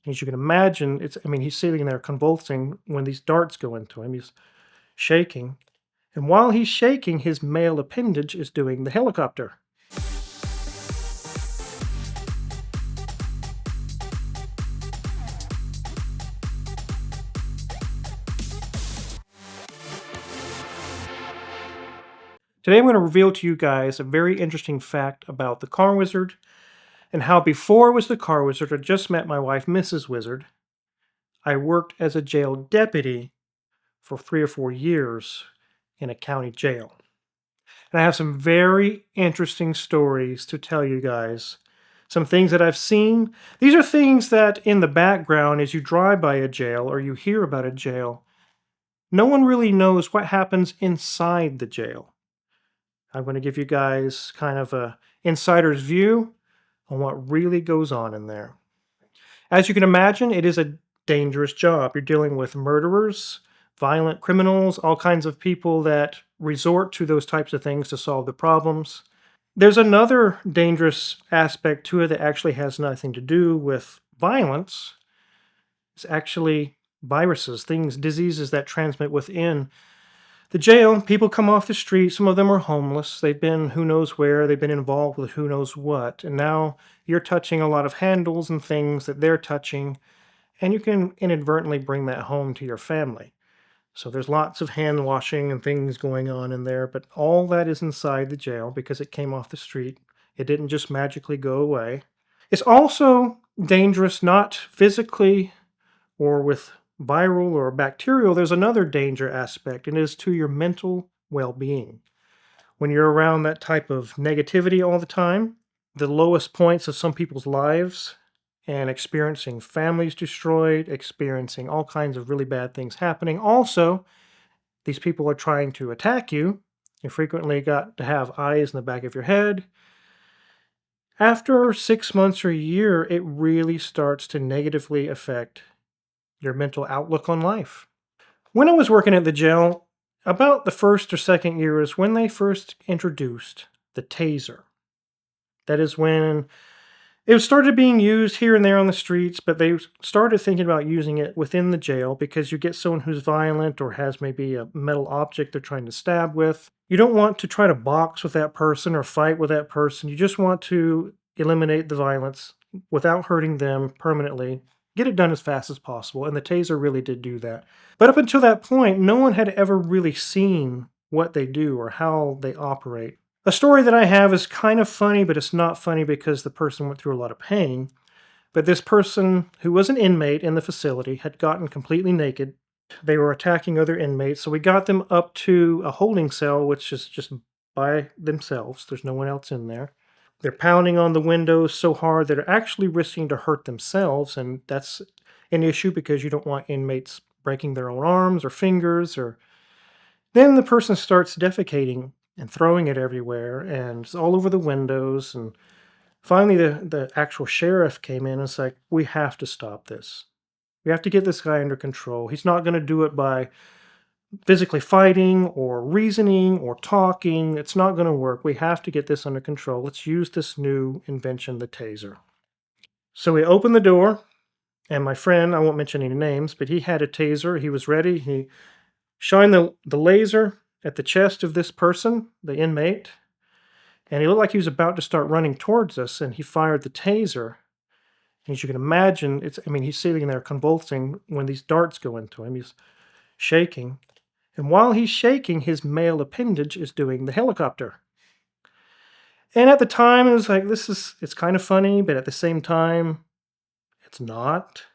As you can imagine, he's sitting there convulsing when these darts go into him. He's shaking. And while he's shaking, his male appendage is doing the helicopter. Today I'm going to reveal to you guys a very interesting fact about the car wizard and how before I was the car wizard, I just met my wife, Mrs. Wizard. I worked as a jail deputy for 3 or 4 years in a county jail. And I have some very interesting stories to tell you guys. Some things that I've seen. These are things that in the background, as you drive by a jail or you hear about a jail, no one really knows what happens inside the jail. I'm going to give you guys kind of a insider's view on what really goes on in there. As you can imagine, it is a dangerous job. You're dealing with murderers, violent criminals, all kinds of people that resort to those types of things to solve the problems. There's another dangerous aspect to it that actually has nothing to do with violence. It's actually viruses, diseases that transmit within the jail. People come off the street. Some of them are homeless. They've been who knows where. They've been involved with who knows what. And now you're touching a lot of handles and things that they're touching. And you can inadvertently bring that home to your family. So there's lots of hand washing and things going on in there. But all that is inside the jail because it came off the street. It didn't just magically go away. It's also dangerous, not physically or with viral or bacterial. There's another danger aspect, and it is to your mental well-being. When you're around that type of negativity all the time, the lowest points of some people's lives, and experiencing families destroyed, experiencing all kinds of really bad things happening. Also, these people are trying to attack you. You frequently got to have eyes in the back of your head. After 6 months or a year, it really starts to negatively affect your mental outlook on life. When I was working at the jail, about the first or second year is when they first introduced the taser. That is when it started being used here and there on the streets, but they started thinking about using it within the jail because you get someone who's violent or has maybe a metal object they're trying to stab with. You don't want to try to box with that person or fight with that person. You just want to eliminate the violence without hurting them permanently. Get it done as fast as possible, and the taser really did do that. But up until that point, no one had ever really seen what they do or how they operate. A story that I have is kind of funny, but it's not funny because the person went through a lot of pain. But this person, who was an inmate in the facility, had gotten completely naked. They were attacking other inmates, so we got them up to a holding cell, which is just by themselves. There's no one else in there. They're pounding on the windows so hard that they're actually risking to hurt themselves, and that's an issue because you don't want inmates breaking their own arms or fingers. Or then the person starts defecating and throwing it everywhere, and it's all over the windows. And finally, the actual sheriff came in and was like, "We have to stop this. We have to get this guy under control. He's not going to do it by physically fighting or reasoning or talking. It's not going to work. We have to get this under control. Let's use this new invention, the taser." So we opened the door, and my friend, I won't mention any names, but he had a taser. He was ready. He shined the laser at the chest of this person, the inmate, and he looked like he was about to start running towards us, and he fired the taser. And as you can imagine, he's sitting there convulsing when these darts go into him. He's shaking. And while he's shaking, his male appendage is doing the helicopter. And at the time, it was like, it's kind of funny, but at the same time, it's not.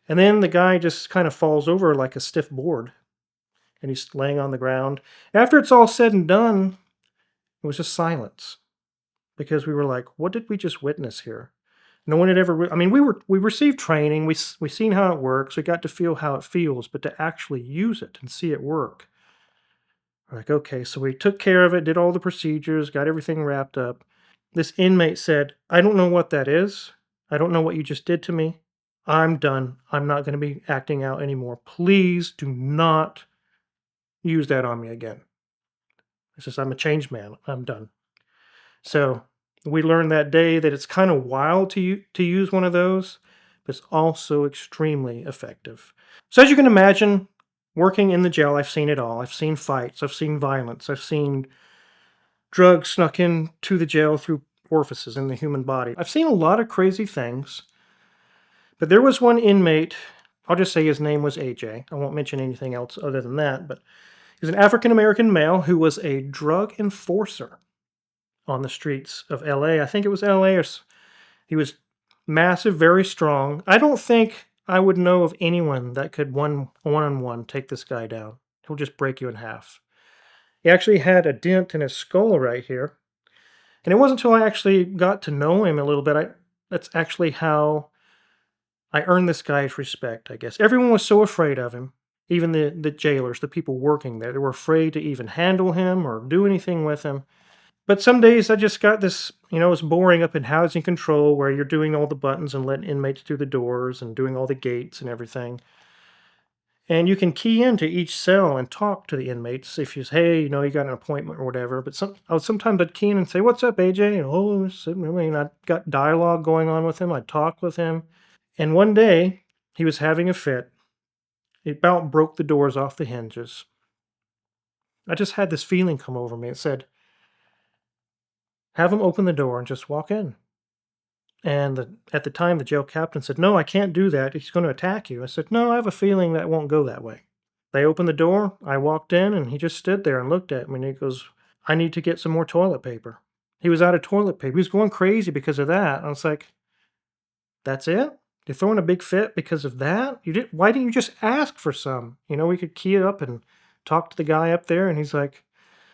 And then the guy just kind of falls over like a stiff board, and he's laying on the ground. After it's all said and done, it was just silence, because we were like, what did we just witness here? No one had ever, we received training, we seen how it works, we got to feel how it feels, but to actually use it and see it work. We're like, okay, so we took care of it, did all the procedures, got everything wrapped up. This inmate said, "I don't know what that is. I don't know what you just did to me. I'm done. I'm not going to be acting out anymore. Please do not use that on me again." He says, "I'm a changed man. I'm done." So we learned that day that it's kind of wild to use one of those, but it's also extremely effective. So as you can imagine, working in the jail, I've seen it all. I've seen fights, I've seen violence, I've seen drugs snuck into the jail through orifices in the human body. I've seen a lot of crazy things, but there was one inmate, I'll just say his name was AJ. I won't mention anything else other than that, but he was an African American male who was a drug enforcer on the streets of LA. I think it was LA, or he was massive, very strong. I don't think I would know of anyone that could one-on-one take this guy down. He'll just break you in half. He actually had a dent in his skull right here. And it wasn't until I actually got to know him a little bit, that's actually how I earned this guy's respect, I guess. Everyone was so afraid of him. Even the jailers, the people working there, they were afraid to even handle him or do anything with him. But some days I just got this, it's boring up in housing control where you're doing all the buttons and letting inmates through the doors and doing all the gates and everything. And you can key into each cell and talk to the inmates if you say, hey, you got an appointment or whatever. But sometimes I'd key in and say, what's up, AJ? I got dialogue going on with him. I'd talk with him. And one day he was having a fit. It about broke the doors off the hinges. I just had this feeling come over me. It said, have him open the door and just walk in. And at the time, the jail captain said, no, I can't do that. He's going to attack you. I said, no, I have a feeling that won't go that way. They opened the door. I walked in, and he just stood there and looked at me. And he goes, I need to get some more toilet paper. He was out of toilet paper. He was going crazy because of that. I was like, that's it? You're throwing a big fit because of that? Why didn't you just ask for some? We could key it up and talk to the guy up there. And he's like,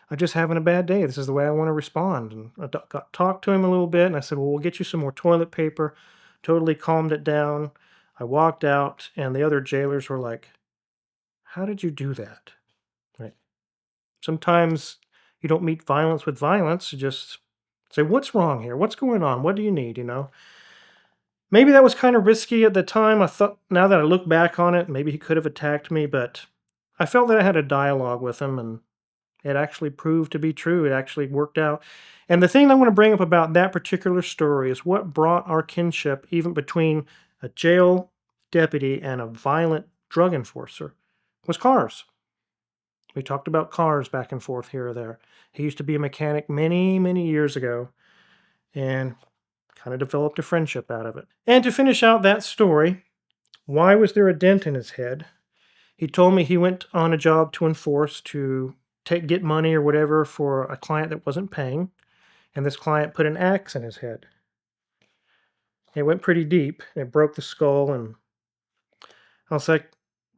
I'm just having a bad day. This is the way I want to respond. And I talked to him a little bit, and I said, well, we'll get you some more toilet paper. Totally calmed it down. I walked out, and the other jailers were like, how did you do that? Right. Sometimes you don't meet violence with violence. You just say, what's wrong here? What's going on? What do you need, Maybe that was kind of risky at the time. I thought, now that I look back on it, maybe he could have attacked me, but I felt that I had a dialogue with him, and it actually proved to be true. It actually worked out. And the thing I want to bring up about that particular story is what brought our kinship even between a jail deputy and a violent drug enforcer was cars. We talked about cars back and forth here or there. He used to be a mechanic many, many years ago and kind of developed a friendship out of it. And to finish out that story, why was there a dent in his head? He told me he went on a job to enforce to get money or whatever for a client that wasn't paying, and this client put an axe in his head. It went pretty deep. It broke the skull, and I was like,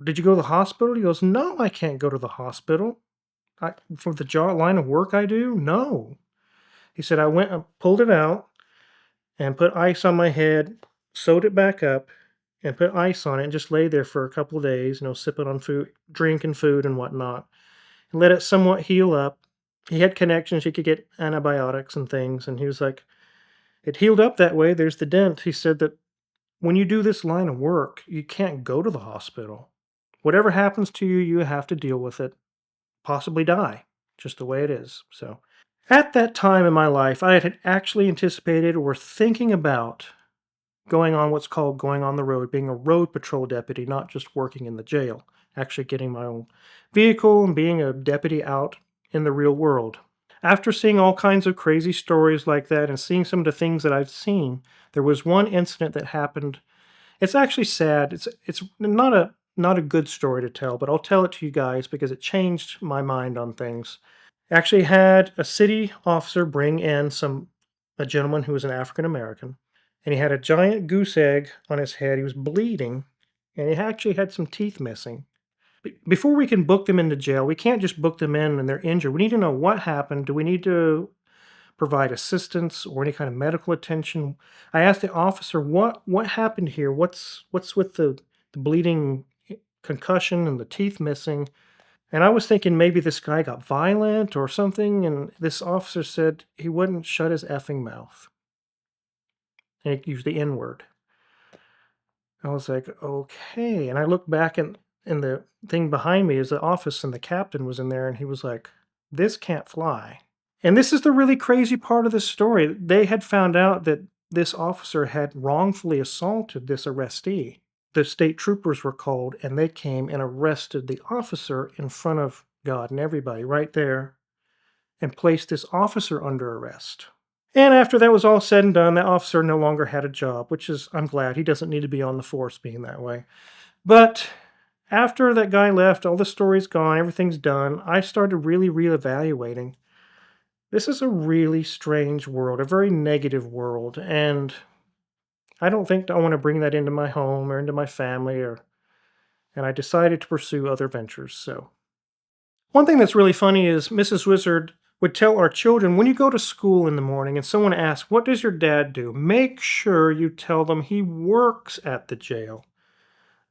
did you go to the hospital? He goes, no, I can't go to the hospital. For the line of work I do? No. He said, I went and pulled it out and put ice on my head, sewed it back up, and put ice on it, and just lay there for a couple of days, sipping on food, drinking food and whatnot. And let it somewhat heal up. He had connections. He could get antibiotics and things. And he was like, it healed up that way. There's the dent. He said that when you do this line of work, you can't go to the hospital. Whatever happens to you, you have to deal with it. Possibly die. Just the way it is. So at that time in my life, I had actually anticipated or thinking about going on what's called going on the road, being a road patrol deputy, not just working in the jail. Actually getting my own vehicle and being a deputy out in the real world. After seeing all kinds of crazy stories like that and seeing some of the things that I've seen, there was one incident that happened. It's actually sad. It's not a good story to tell, but I'll tell it to you guys because it changed my mind on things. Actually had a city officer bring in a gentleman who was an African American, and he had a giant goose egg on his head. He was bleeding, and he actually had some teeth missing. Before we can book them into jail, we can't just book them in and they're injured. We need to know what happened. Do we need to provide assistance or any kind of medical attention? I asked the officer, what happened here? What's with the bleeding concussion and the teeth missing? And I was thinking maybe this guy got violent or something, and this officer said he wouldn't shut his effing mouth. And he used the N-word. I was like, okay. And I looked back and the thing behind me is the office, and the captain was in there, and he was like, this can't fly. And this is the really crazy part of the story. They had found out that this officer had wrongfully assaulted this arrestee. The state troopers were called and they came and arrested the officer in front of God and everybody right there and placed this officer under arrest. And after that was all said and done, that officer no longer had a job, which is, I'm glad. He doesn't need to be on the force being that way. But after that guy left, all the story's gone, everything's done, I started really reevaluating. This is a really strange world, a very negative world, and I don't think I want to bring that into my home or into my family, and I decided to pursue other ventures. So, one thing that's really funny is Mrs. Wizard would tell our children, when you go to school in the morning and someone asks, "What does your dad do?" Make sure you tell them he works at the jail,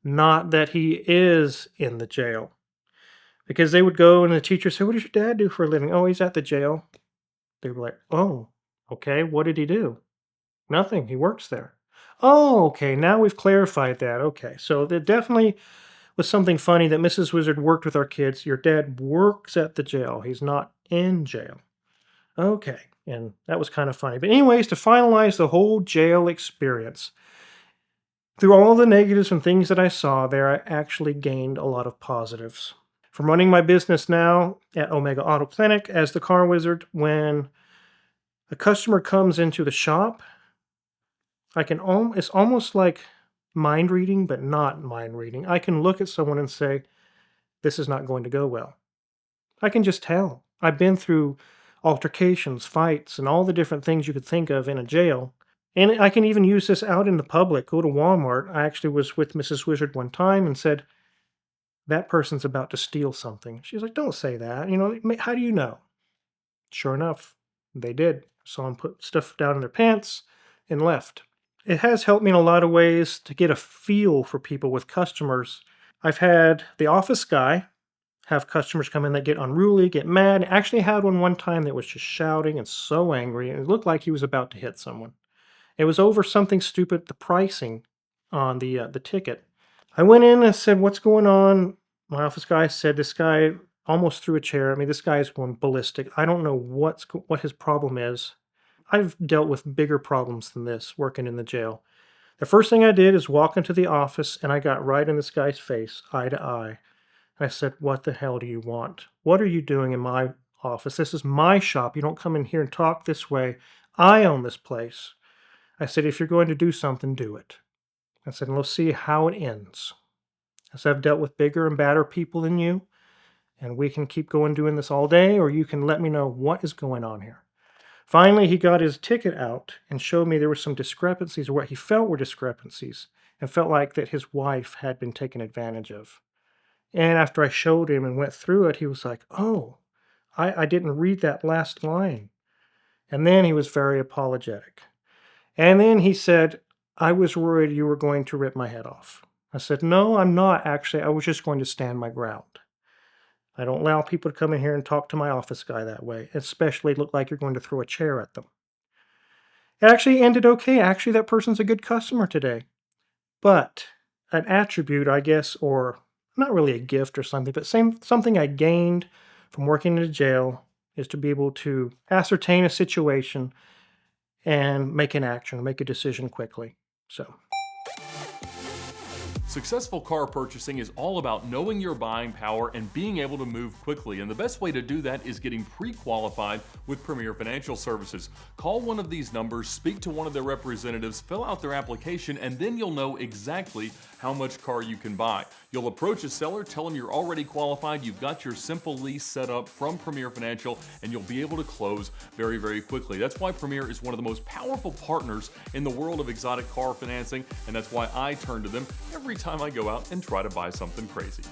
not that he is in the jail. Because they would go and the teacher said, "What does your dad do for a living?" "Oh, he's at the jail." They were like, "Oh, okay. What did he do?" "Nothing. He works there." "Oh, okay. Now we've clarified that." Okay. So there definitely was something funny that Mrs. Wizard worked with our kids. Your dad works at the jail. He's not in jail. Okay. And that was kind of funny. But anyways, to finalize the whole jail experience, through all the negatives and things that I saw there, I actually gained a lot of positives. From running my business now at Omega Auto Clinic as the car wizard, when a customer comes into the shop, it's almost like mind reading, but not mind reading. I can look at someone and say, this is not going to go well. I can just tell. I've been through altercations, fights, and all the different things you could think of in a jail. And I can even use this out in the public. Go to Walmart. I actually was with Mrs. Wizard one time and said, that person's about to steal something. She's like, don't say that. How do you know? Sure enough, they did. Saw them put stuff down in their pants and left. It has helped me in a lot of ways to get a feel for people with customers. I've had the office guy have customers come in that get unruly, get mad. I actually had one time that was just shouting and so angry. It looked like he was about to hit someone. It was over something stupid, the pricing on the ticket. I went in and said, what's going on? My office guy said, this guy almost threw a chair at me. This guy is going ballistic. I don't know what his problem is. I've dealt with bigger problems than this working in the jail. The first thing I did is walk into the office and I got right in this guy's face, eye to eye. I said, what the hell do you want? What are you doing in my office? This is my shop. You don't come in here and talk this way. I own this place. I said, if you're going to do something, do it. I said, and let's see how it ends. I said, I've dealt with bigger and badder people than you, and we can keep going doing this all day, or you can let me know what is going on here. Finally, he got his ticket out and showed me there were some discrepancies, or what he felt were discrepancies, and felt like that his wife had been taken advantage of. And after I showed him and went through it, he was like, oh, I didn't read that last line. And then he was very apologetic. And then he said, I was worried you were going to rip my head off. I said, no, I'm not actually. I was just going to stand my ground. I don't allow people to come in here and talk to my office guy that way, especially look like you're going to throw a chair at them. It actually ended okay. Actually, that person's a good customer today. But an attribute, I guess, or not really a gift or something, but something I gained from working in a jail is to be able to ascertain a situation and make an action, make a decision quickly. So. Successful car purchasing is all about knowing your buying power and being able to move quickly. And the best way to do that is getting pre-qualified with Premier Financial Services. Call one of these numbers, speak to one of their representatives, fill out their application, and then you'll know exactly how much car you can buy. You'll approach a seller, tell them you're already qualified, you've got your simple lease set up from Premier Financial, and you'll be able to close very, very quickly. That's why Premier is one of the most powerful partners in the world of exotic car financing, and that's why I turn to them every time I go out and try to buy something crazy.